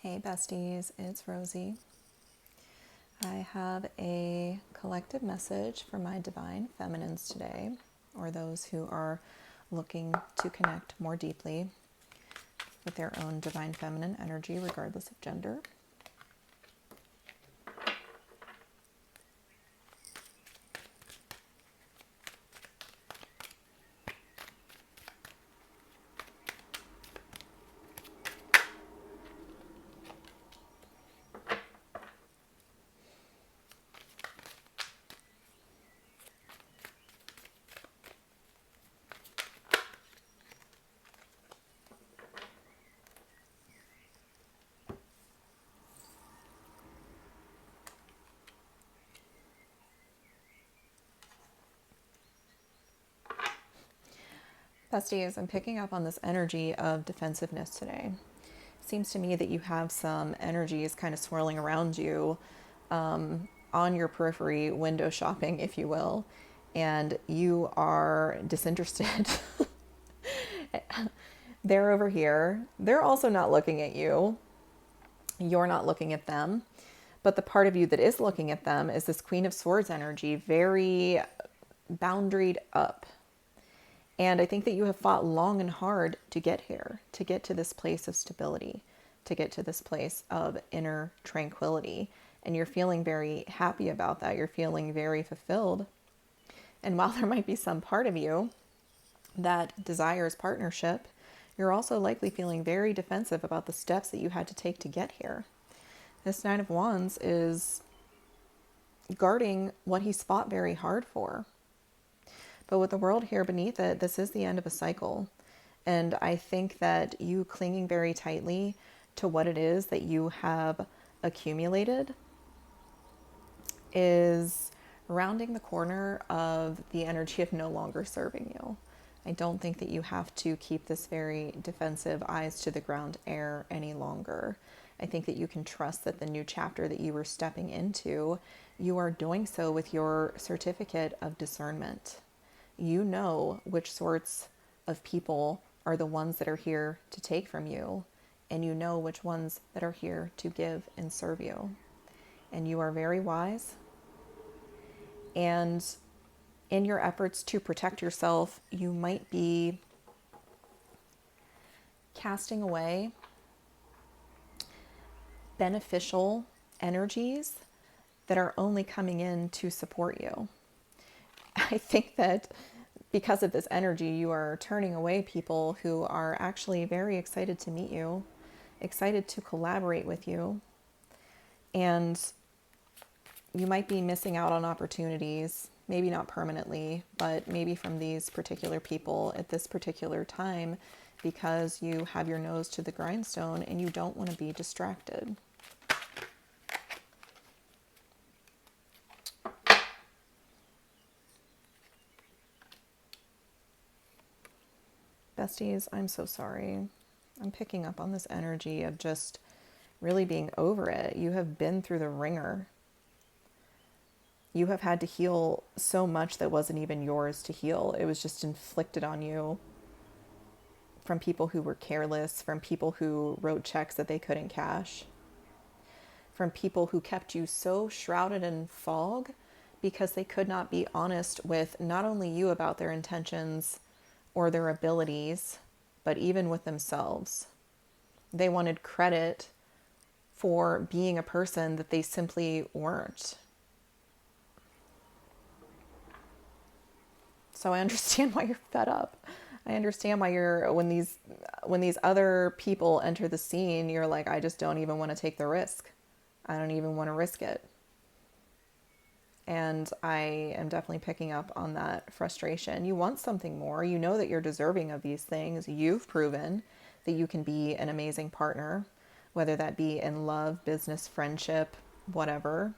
Hey besties, it's Rosie. I have a collective message for my divine feminines today, or those who are looking to connect more deeply with their own divine feminine energy, regardless of gender. Besties, I'm picking up on this energy of defensiveness today. Seems to me that you have some energies kind of swirling around you, on your periphery, window shopping, if you will, and you are disinterested. They're over here. They're also not looking at you. You're not looking at them. But the part of you that is looking at them is this Queen of Swords energy, very boundaried up. And I think that you have fought long and hard to get here, to get to this place of stability, to get to this place of inner tranquility. And you're feeling very happy about that. You're feeling very fulfilled. And while there might be some part of you that desires partnership, you're also likely feeling very defensive about the steps that you had to take to get here. This Nine of Wands is guarding what he's fought very hard for. But with the world here beneath it, this is the end of a cycle. And I think that you clinging very tightly to what it is that you have accumulated is rounding the corner of the energy of no longer serving you. I don't think that you have to keep this very defensive, eyes to the ground air any longer. I think that you can trust that the new chapter that you were stepping into, you are doing so with your certificate of discernment. You know which sorts of people are the ones that are here to take from you, and you know which ones that are here to give and serve you. And you are very wise. And in your efforts to protect yourself, you might be casting away beneficial energies that are only coming in to support you. I think that because of this energy, you are turning away people who are actually very excited to meet you, excited to collaborate with you, and you might be missing out on opportunities, maybe not permanently, but maybe from these particular people at this particular time, because you have your nose to the grindstone and you don't want to be distracted. Besties, I'm so sorry. I'm picking up on this energy of just really being over it. You have been through the ringer. You have had to heal so much that wasn't even yours to heal. It was just inflicted on you from people who were careless, from people who wrote checks that they couldn't cash, from people who kept you so shrouded in fog because they could not be honest with not only you about their intentions or their abilities, but even with themselves. They wanted credit for being a person that they simply weren't. So I understand why you're fed up. I understand why when these other people enter the scene, you're like, I just don't even want to take the risk. I don't even want to risk it. And I am definitely picking up on that frustration. You want something more. You know that you're deserving of these things. You've proven that you can be an amazing partner, whether that be in love, business, friendship, whatever.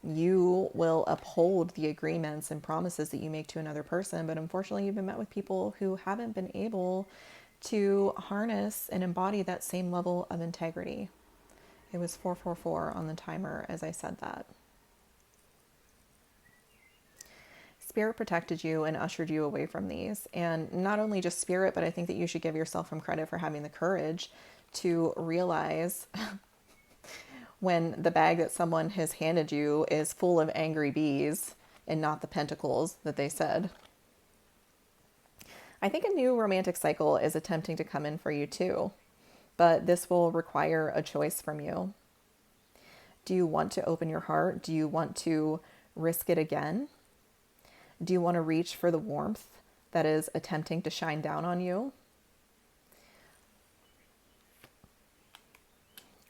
You will uphold the agreements and promises that you make to another person. But unfortunately, you've been met with people who haven't been able to harness and embody that same level of integrity. It was 444 on the timer as I said that. Spirit protected you and ushered you away from these. And not only just spirit, but I think that you should give yourself some credit for having the courage to realize when the bag that someone has handed you is full of angry bees and not the pentacles that they said. I think a new romantic cycle is attempting to come in for you too, but this will require a choice from you. Do you want to open your heart? Do you want to risk it again? Do you want to reach for the warmth that is attempting to shine down on you?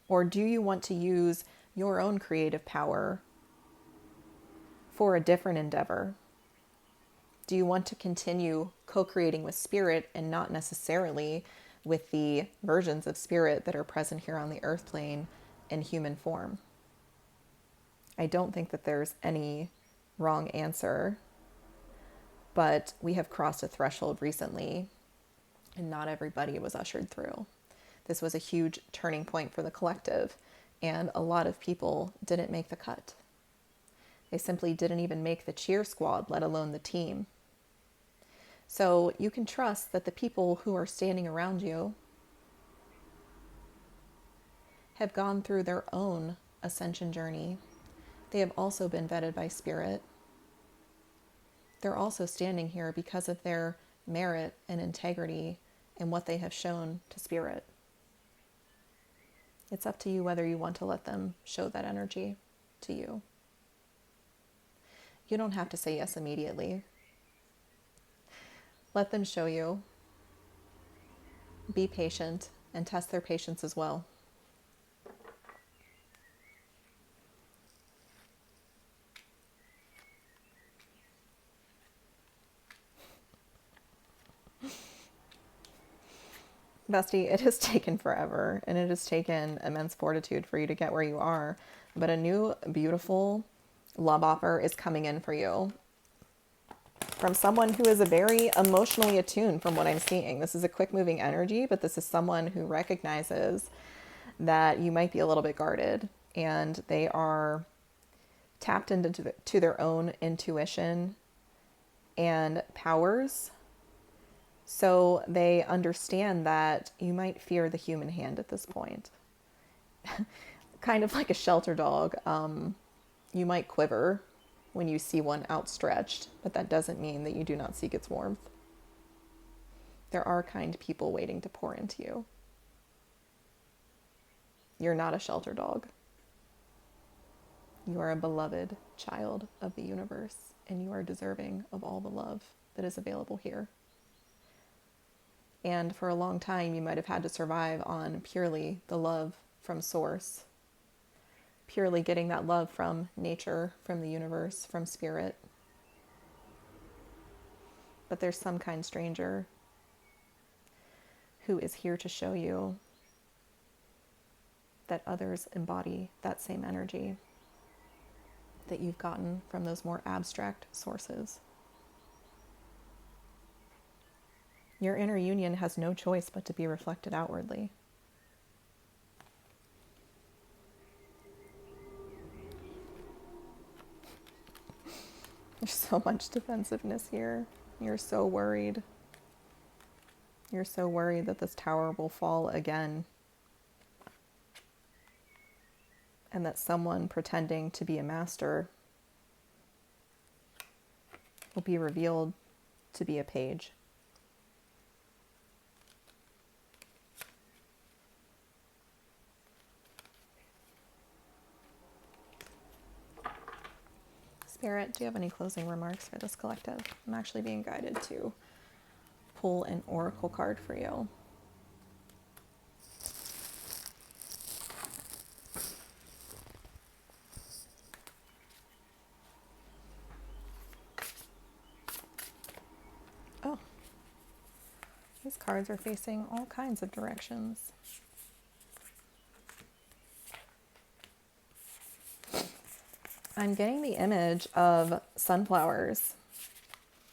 Or do you want to use your own creative power for a different endeavor? Do you want to continue co-creating with spirit and not necessarily with the versions of spirit that are present here on the earth plane in human form? I don't think that there's any wrong answer, but we have crossed a threshold recently and not everybody was ushered through. This was a huge turning point for the collective, and a lot of people didn't make the cut. They simply didn't even make the cheer squad, let alone the team. So you can trust that the people who are standing around you have gone through their own ascension journey. They have also been vetted by spirit. They're also standing here because of their merit and integrity and what they have shown to spirit. It's up to you whether you want to let them show that energy to you. You don't have to say yes immediately. Let them show you. Be patient and test their patience as well. Bestie, it has taken forever and it has taken immense fortitude for you to get where you are. But a new, beautiful love offer is coming in for you from someone who is a very emotionally attuned from what I'm seeing. This is a quick moving energy, but this is someone who recognizes that you might be a little bit guarded and they are tapped into to their own intuition and powers. So they understand that you might fear the human hand at this point. Kind of like a shelter dog. You might quiver when you see one outstretched, but that doesn't mean that you do not seek its warmth. There are kind people waiting to pour into you. You're not a shelter dog. You are a beloved child of the universe, and you are deserving of all the love that is available here. And for a long time, you might have had to survive on purely the love from source, purely getting that love from nature, from the universe, from spirit. But there's some kind stranger who is here to show you that others embody that same energy that you've gotten from those more abstract sources. Your inner union has no choice but to be reflected outwardly. There's so much defensiveness here. You're so worried. You're so worried that this tower will fall again. And that someone pretending to be a master will be revealed to be a page. Spirit, do you have any closing remarks for this collective? I'm actually being guided to pull an oracle card for you. Oh, these cards are facing all kinds of directions. I'm getting the image of sunflowers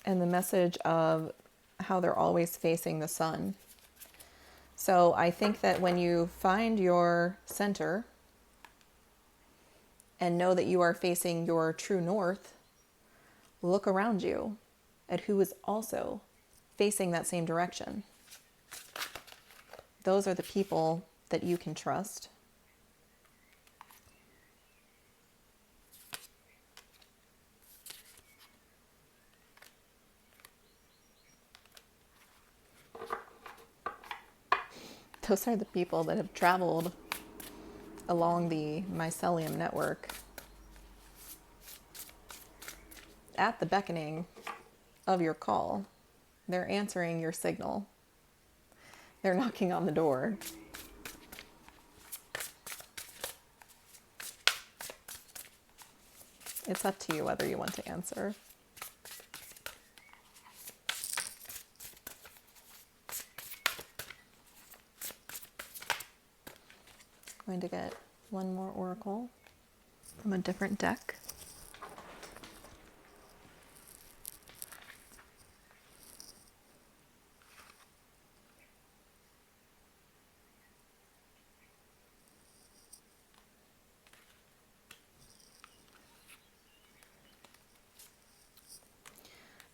and the message of how they're always facing the sun. So I think that when you find your center and know that you are facing your true north, look around you at who is also facing that same direction. Those are the people that you can trust. Those are the people that have traveled along the mycelium network at the beckoning of your call. They're answering your signal. They're knocking on the door. It's up to you whether you want to answer. I'm going to get one more oracle from a different deck.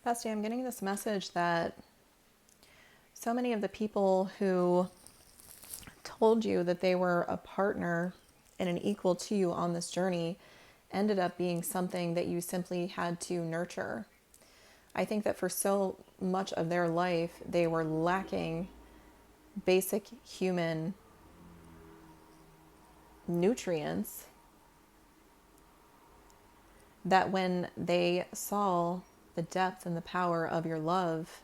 Bestie, I'm getting this message that so many of the people who told you that they were a partner and an equal to you on this journey ended up being something that you simply had to nurture. I think that for so much of their life, they were lacking basic human nutrients that when they saw the depth and the power of your love,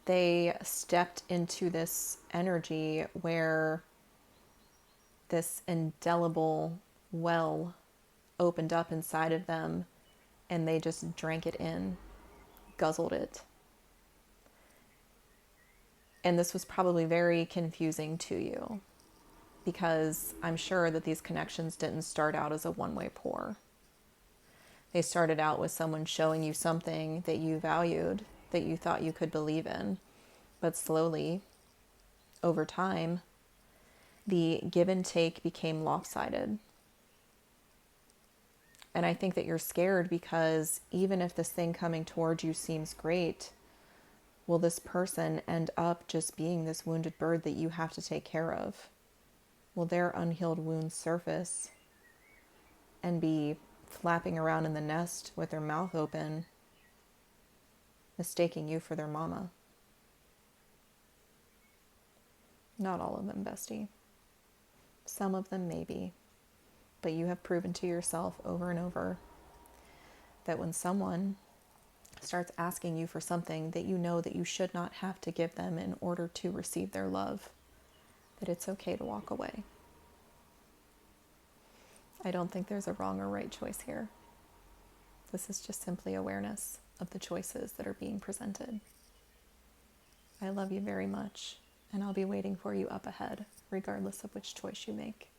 they stepped into this energy where this indelible well opened up inside of them and they just drank it in, guzzled it. And this was probably very confusing to you because I'm sure that these connections didn't start out as a one-way pour. They started out with someone showing you something that you valued, that you thought you could believe in. But slowly, over time, the give and take became lopsided. And I think that you're scared because even if this thing coming towards you seems great, will this person end up just being this wounded bird that you have to take care of? Will their unhealed wounds surface and be flapping around in the nest with their mouth open, mistaking you for their mama? Not all of them, bestie. Some of them maybe. But you have proven to yourself over and over that when someone starts asking you for something that you know that you should not have to give them in order to receive their love, that it's okay to walk away. I don't think there's a wrong or right choice here. This is just simply awareness of the choices that are being presented. I love you very much, and I'll be waiting for you up ahead, regardless of which choice you make.